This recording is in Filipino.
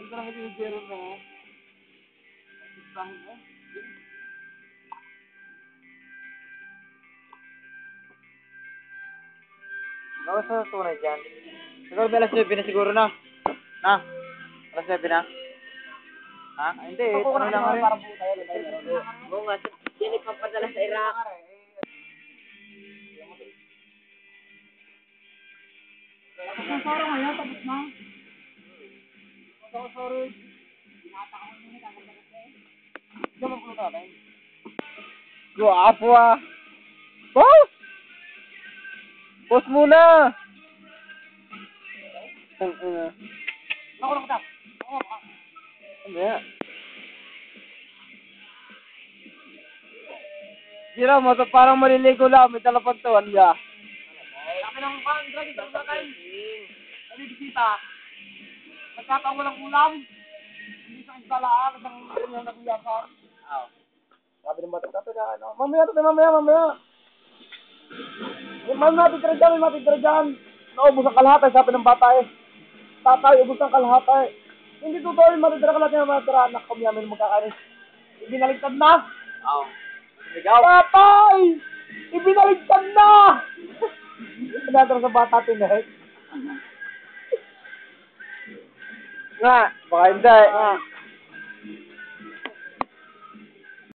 Ano sa tunay dyan? Siguro ba alas 9 na siguro na? Na? Alas 9 na? Ha? Hindi, ano lang rin. Oo nga, yan ipapadala sa Iraq. Ang soro ngayon, tapos na. Guwapo ah! Boss! Boss muna! Ako lang kita. Ano yan? Sira mo, parang maliligo lang, may talapantuan niya. Laki ng drag ito sa akin. Kami bisita. Nagkataon walang ulam. Hindi sa instalaan, isang naguyakan. Sabi ng bata, tatay na, ano? Mamaya! May matitira dyan. Naubos ang kalahatan, sabi ng bata eh. Tatay, ubos ang kalahatan. Hindi totoo yung matitira kalahatan yung matitira. Anak kami namin magkakain. Ibinaligtad na. Oo. Sigaw. Tatay! Ibinaligtad na! Pinatira sa bata, tinahit. Nga, baka hindi.